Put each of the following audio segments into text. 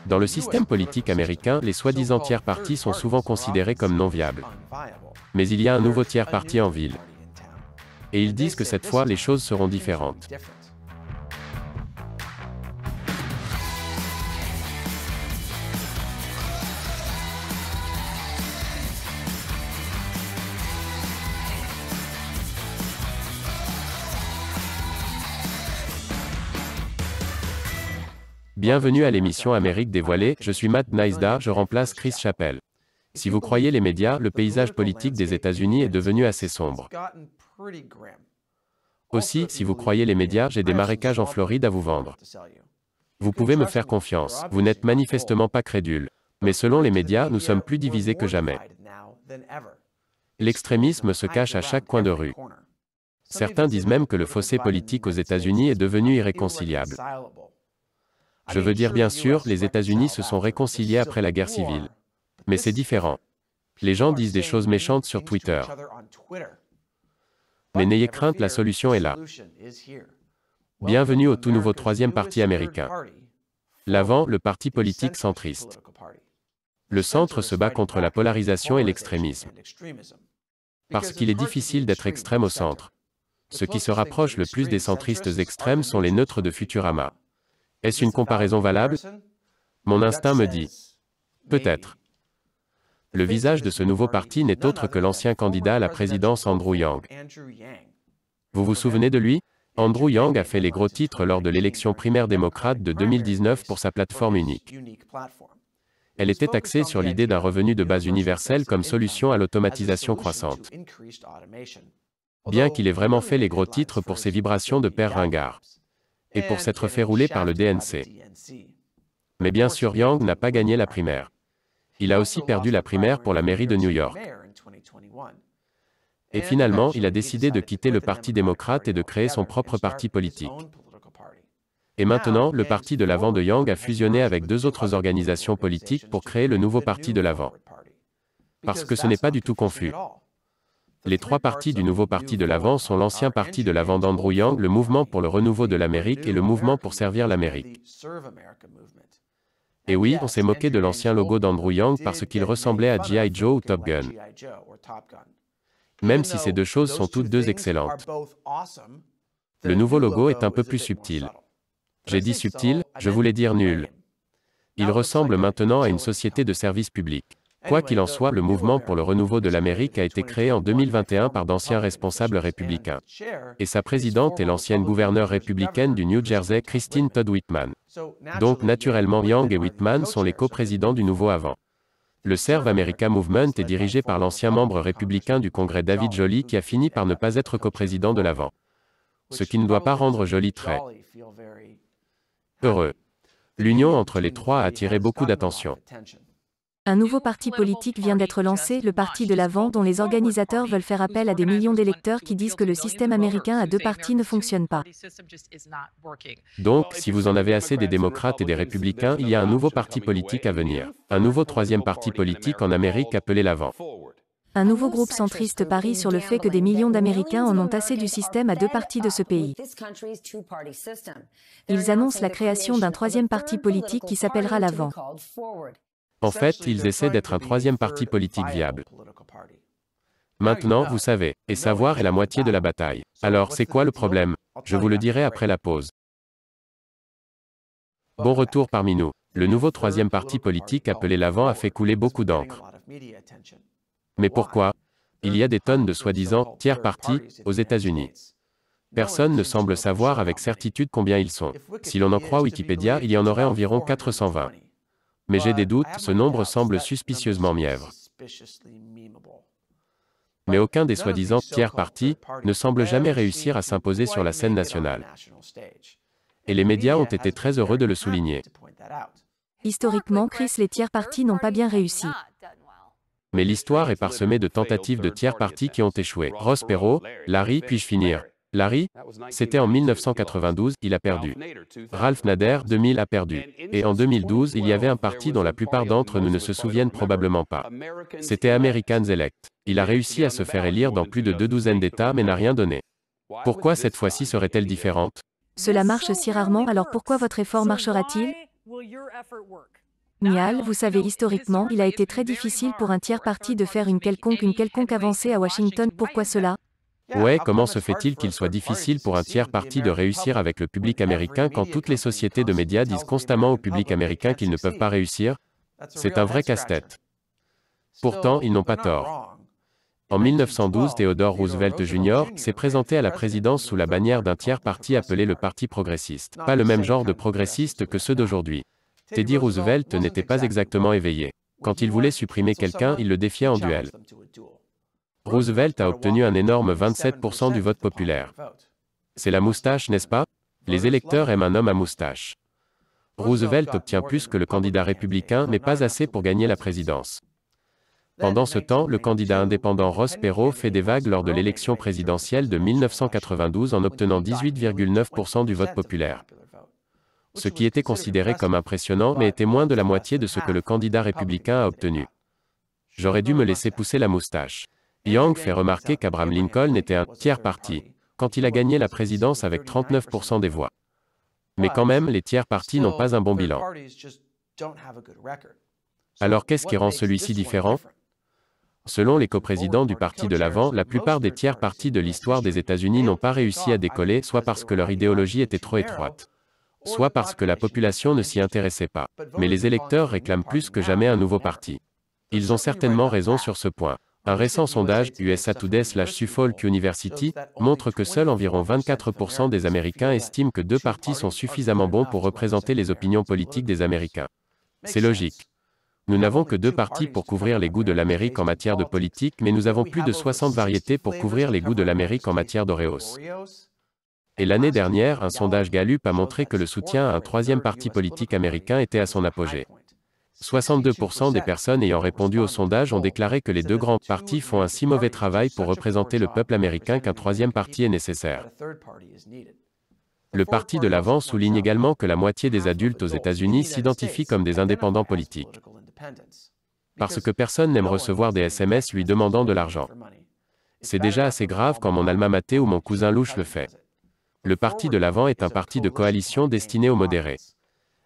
Dans le système politique américain, les soi-disant tiers partis sont souvent considérés comme non viables. Mais il y a un nouveau tiers parti en ville. Et ils disent que cette fois, les choses seront différentes. Bienvenue à l'émission Amérique dévoilée, je suis Matt Neisda, je remplace Chris Chappell. Si vous croyez les médias, le paysage politique des États-Unis est devenu assez sombre. Aussi, si vous croyez les médias, j'ai des marécages en Floride à vous vendre. Vous pouvez me faire confiance, vous n'êtes manifestement pas crédule. Mais selon les médias, nous sommes plus divisés que jamais. L'extrémisme se cache à chaque coin de rue. Certains disent même que le fossé politique aux États-Unis est devenu irréconciliable. Je veux dire bien sûr, les États-Unis se sont réconciliés après la guerre civile. Mais c'est différent. Les gens disent des choses méchantes sur Twitter. Mais n'ayez crainte, la solution est là. Bienvenue au tout nouveau troisième parti américain. L'avant, le parti politique centriste. Le centre se bat contre la polarisation et l'extrémisme. Parce qu'il est difficile d'être extrême au centre. Ce qui se rapproche le plus des centristes extrêmes sont les neutres de Futurama. Est-ce une comparaison valable? Mon instinct me dit. Peut-être. Le visage de ce nouveau parti n'est autre que l'ancien candidat à la présidence Andrew Yang. Vous vous souvenez de lui? Andrew Yang a fait les gros titres lors de l'élection primaire démocrate de 2019 pour sa plateforme unique. Elle était axée sur l'idée d'un revenu de base universel comme solution à l'automatisation croissante. Bien qu'il ait vraiment fait les gros titres pour ses vibrations de père ringard. Et pour s'être fait rouler par le DNC. Mais bien sûr, Yang n'a pas gagné la primaire. Il a aussi perdu la primaire pour la mairie de New York. Et finalement, il a décidé de quitter le Parti démocrate et de créer son propre parti politique. Et maintenant, le Parti de l'Avant de Yang a fusionné avec deux autres organisations politiques pour créer le nouveau Parti de l'Avant. Parce que ce n'est pas du tout confus. Les trois partis du nouveau Parti de l'Avant sont l'ancien Parti de l'Avant d'Andrew Yang, le Mouvement pour le renouveau de l'Amérique et le Mouvement pour servir l'Amérique. Et oui, on s'est moqué de l'ancien logo d'Andrew Yang parce qu'il ressemblait à G.I. Joe ou Top Gun. Même si ces deux choses sont toutes deux excellentes. Le nouveau logo est un peu plus subtil. J'ai dit subtil, je voulais dire nul. Il ressemble maintenant à une société de service public. Quoi qu'il en soit, le Mouvement pour le renouveau de l'Amérique a été créé en 2021 par d'anciens responsables républicains. Et sa présidente est l'ancienne gouverneure républicaine du New Jersey, Christine Todd Whitman. Donc naturellement, Yang et Whitman sont les coprésidents du nouveau Avant. Le Serve America Movement est dirigé par l'ancien membre républicain du Congrès David Joly qui a fini par ne pas être coprésident de l'Avant. Ce qui ne doit pas rendre Joly très heureux. L'union entre les trois a attiré beaucoup d'attention. Un nouveau parti politique vient d'être lancé, le Parti de l'Avant, dont les organisateurs veulent faire appel à des millions d'électeurs qui disent que le système américain à deux partis ne fonctionne pas. Donc, si vous en avez assez des démocrates et des républicains, il y a un nouveau parti politique à venir. Un nouveau troisième parti politique en Amérique appelé l'Avant. Un nouveau groupe centriste parie sur le fait que des millions d'Américains en ont assez du système à deux partis de ce pays. Ils annoncent la création d'un troisième parti politique qui s'appellera l'Avant. En fait, ils essaient d'être un troisième parti politique viable. Maintenant, vous savez, et savoir est la moitié de la bataille. Alors, c'est quoi le problème? Je vous le dirai après la pause. Bon retour parmi nous. Le nouveau troisième parti politique appelé l'Avant a fait couler beaucoup d'encre. Mais pourquoi? Il y a des tonnes de soi-disant « tiers partis » aux États-Unis. Personne ne semble savoir avec certitude combien ils sont. Si l'on en croit Wikipédia, il y en aurait environ 420. Mais j'ai des doutes, ce nombre semble suspicieusement mièvre. Mais aucun des soi-disant tiers partis ne semble jamais réussir à s'imposer sur la scène nationale. Et les médias ont été très heureux de le souligner. Historiquement, Chris, les tiers partis n'ont pas bien réussi. Mais l'histoire est parsemée de tentatives de tiers partis qui ont échoué. Ross Perot, Larry, puis-je finir? Larry, c'était en 1992, il a perdu. Ralph Nader, 2000, a perdu. Et en 2012, il y avait un parti dont la plupart d'entre nous ne se souviennent probablement pas. C'était Americans Elect. Il a réussi à se faire élire dans plus de 2 douzaines d'États mais n'a rien donné. Pourquoi cette fois-ci serait-elle différente? Cela marche si rarement, alors pourquoi votre effort marchera-t-il? Niall, vous savez, historiquement, il a été très difficile pour un tiers parti de faire une quelconque avancée à Washington. Pourquoi cela? Ouais, comment se fait-il qu'il soit difficile pour un tiers parti de réussir avec le public américain quand toutes les sociétés de médias disent constamment au public américain qu'ils ne peuvent pas réussir? C'est un vrai casse-tête. Pourtant, ils n'ont pas tort. En 1912, Theodore Roosevelt Jr. s'est présenté à la présidence sous la bannière d'un tiers parti appelé le Parti progressiste. Pas le même genre de progressiste que ceux d'aujourd'hui. Teddy Roosevelt n'était pas exactement éveillé. Quand il voulait supprimer quelqu'un, il le défiait en duel. Roosevelt a obtenu un énorme 27% du vote populaire. C'est la moustache, n'est-ce pas? Les électeurs aiment un homme à moustache. Roosevelt obtient plus que le candidat républicain, mais pas assez pour gagner la présidence. Pendant ce temps, le candidat indépendant Ross Perot fait des vagues lors de l'élection présidentielle de 1992 en obtenant 18,9% du vote populaire. Ce qui était considéré comme impressionnant, mais était moins de la moitié de ce que le candidat républicain a obtenu. J'aurais dû me laisser pousser la moustache. Young fait remarquer qu'Abraham Lincoln était un tiers parti quand il a gagné la présidence avec 39% des voix. Mais quand même, les tiers partis n'ont pas un bon bilan. Alors qu'est-ce qui rend celui-ci différent? Selon les coprésidents du Parti de l'Avant, la plupart des tiers partis de l'histoire des États-Unis n'ont pas réussi à décoller, soit parce que leur idéologie était trop étroite, soit parce que la population ne s'y intéressait pas. Mais les électeurs réclament plus que jamais un nouveau parti. Ils ont certainement raison sur ce point. Un récent sondage, USA Today/Suffolk University, montre que seuls environ 24% des Américains estiment que deux partis sont suffisamment bons pour représenter les opinions politiques des Américains. C'est logique. Nous n'avons que deux partis pour couvrir les goûts de l'Amérique en matière de politique, mais nous avons plus de 60 variétés pour couvrir les goûts de l'Amérique en matière d'Oreos. Et l'année dernière, un sondage Gallup a montré que le soutien à un troisième parti politique américain était à son apogée. 62% des personnes ayant répondu au sondage ont déclaré que les deux grands partis font un si mauvais travail pour représenter le peuple américain qu'un troisième parti est nécessaire. Le Parti de l'Avant souligne également que la moitié des adultes aux États-Unis s'identifient comme des indépendants politiques. Parce que personne n'aime recevoir des SMS lui demandant de l'argent. C'est déjà assez grave quand mon alma mater ou mon cousin louche le fait. Le Parti de l'Avant est un parti de coalition destiné aux modérés.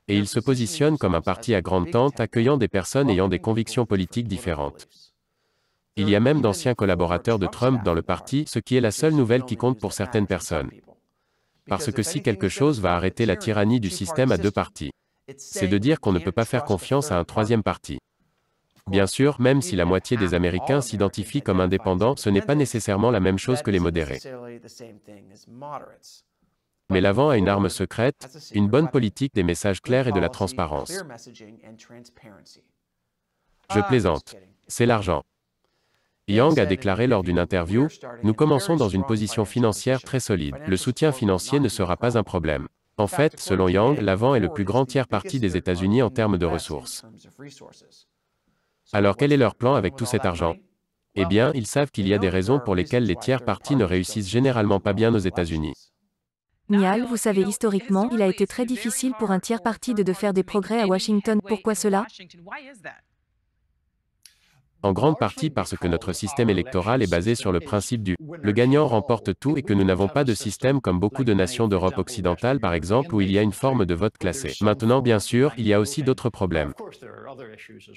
Et il se positionne comme un parti à grande tente accueillant des personnes ayant des convictions politiques différentes. Il y a même d'anciens collaborateurs de Trump dans le parti, ce qui est la seule nouvelle qui compte pour certaines personnes. Parce que si quelque chose va arrêter la tyrannie du système à deux partis, c'est de dire qu'on ne peut pas faire confiance à un troisième parti. Bien sûr, même si la moitié des Américains s'identifient comme indépendants, ce n'est pas nécessairement la même chose que les modérés. Mais l'Avant a une arme secrète, une bonne politique des messages clairs et de la transparence. Je plaisante. C'est l'argent. Young a déclaré lors d'une interview, « Nous commençons dans une position financière très solide. Le soutien financier ne sera pas un problème. » En fait, selon Young, l'Avant est le plus grand tiers parti des États-Unis en termes de ressources. Alors quel est leur plan avec tout cet argent? Eh bien, ils savent qu'il y a des raisons pour lesquelles les tiers partis ne réussissent généralement pas bien aux États-Unis. Niall, vous savez, historiquement, il a été très difficile pour un tiers parti de faire des progrès à Washington. Pourquoi cela? En grande partie parce que notre système électoral est basé sur le principe du « le gagnant remporte tout » et que nous n'avons pas de système comme beaucoup de nations d'Europe occidentale par exemple où il y a une forme de vote classé. Maintenant bien sûr, il y a aussi d'autres problèmes.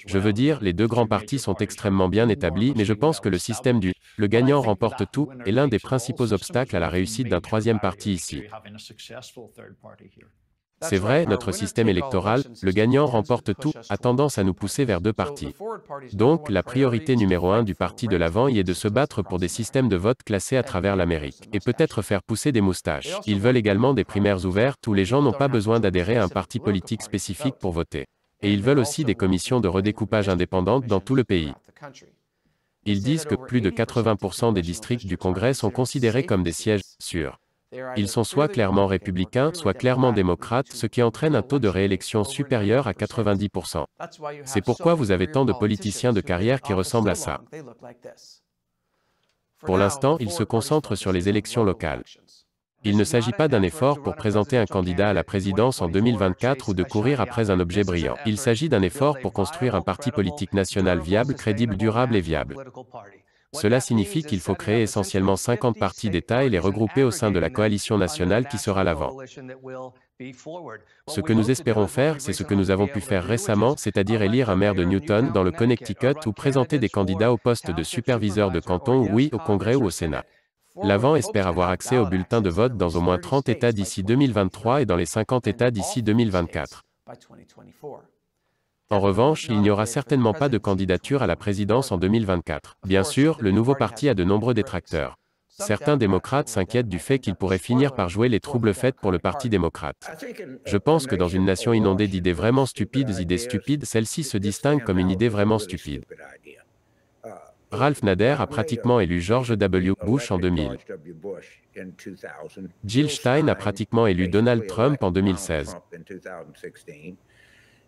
Je veux dire, les deux grands partis sont extrêmement bien établis, mais je pense que le système du « le gagnant remporte tout » est l'un des principaux obstacles à la réussite d'un troisième parti ici. C'est vrai, notre système électoral, le gagnant remporte tout, a tendance à nous pousser vers deux partis. Donc, la priorité numéro 1 du Parti de l'Avant y est de se battre pour des systèmes de vote classés à travers l'Amérique, et peut-être faire pousser des moustaches. Ils veulent également des primaires ouvertes où les gens n'ont pas besoin d'adhérer à un parti politique spécifique pour voter. Et ils veulent aussi des commissions de redécoupage indépendantes dans tout le pays. Ils disent que plus de 80% des districts du Congrès sont considérés comme des sièges sûrs. Ils sont soit clairement républicains, soit clairement démocrates, ce qui entraîne un taux de réélection supérieur à 90%. C'est pourquoi vous avez tant de politiciens de carrière qui ressemblent à ça. Pour l'instant, ils se concentrent sur les élections locales. Il ne s'agit pas d'un effort pour présenter un candidat à la présidence en 2024 ou de courir après un objet brillant. Il s'agit d'un effort pour construire un parti politique national viable, crédible, durable et viable. Cela signifie qu'il faut créer essentiellement 50 partis d'État et les regrouper au sein de la coalition nationale qui sera l'Avant. Ce que nous espérons faire, c'est ce que nous avons pu faire récemment, c'est-à-dire élire un maire de Newton dans le Connecticut ou présenter des candidats au poste de superviseur de canton, oui, au Congrès ou au Sénat. L'Avant espère avoir accès aux bulletins de vote dans au moins 30 États d'ici 2023 et dans les 50 États d'ici 2024. En revanche, il n'y aura certainement pas de candidature à la présidence en 2024. Bien sûr, le nouveau parti a de nombreux détracteurs. Certains démocrates s'inquiètent du fait qu'il pourrait finir par jouer les troubles faits pour le Parti démocrate. Je pense que dans une nation inondée d'idées vraiment stupides, celle-ci se distingue comme une idée vraiment stupide. Ralph Nader a pratiquement élu George W. Bush en 2000. Jill Stein a pratiquement élu Donald Trump en 2016.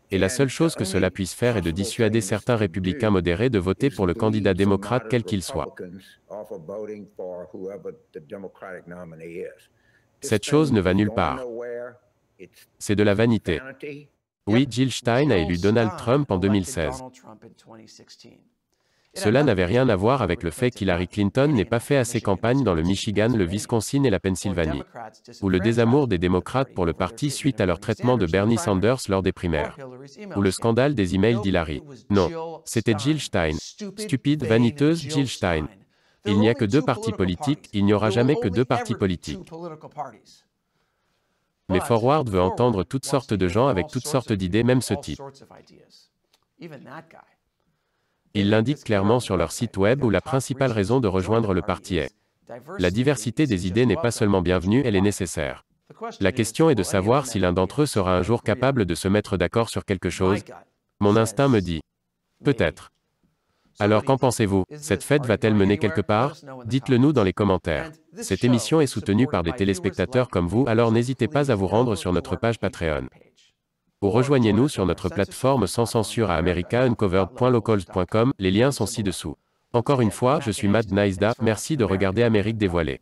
Et la seule chose que cela puisse faire est de dissuader certains républicains modérés de voter pour le candidat démocrate quel qu'il soit. Cette chose ne va nulle part. C'est de la vanité. Oui, Jill Stein a élu Donald Trump en 2016. Cela n'avait rien à voir avec le fait qu'Hillary Clinton n'ait pas fait assez campagne dans le Michigan, le Wisconsin et la Pennsylvanie, ou le désamour des démocrates pour le parti suite à leur traitement de Bernie Sanders lors des primaires, ou le scandale des emails d'Hillary. Non, c'était Jill Stein. Stupide, vaniteuse Jill Stein. Il n'y a que deux partis politiques, il n'y aura jamais que deux partis politiques. Mais Forward veut entendre toutes sortes de gens avec toutes sortes d'idées, même ce type. Ils l'indiquent clairement sur leur site web où la principale raison de rejoindre le parti est. La diversité des idées n'est pas seulement bienvenue, elle est nécessaire. La question est de savoir si l'un d'entre eux sera un jour capable de se mettre d'accord sur quelque chose. Mon instinct me dit. Peut-être. Alors qu'en pensez-vous? Cette fête va-t-elle mener quelque part? Dites-le nous dans les commentaires. Cette émission est soutenue par des téléspectateurs comme vous, alors n'hésitez pas à vous rendre sur notre page Patreon. Ou rejoignez-nous sur notre plateforme sans censure à americauncovered.locals.com, les liens sont ci-dessous. Encore une fois, je suis Matt Naisda, merci de regarder Amérique dévoilée.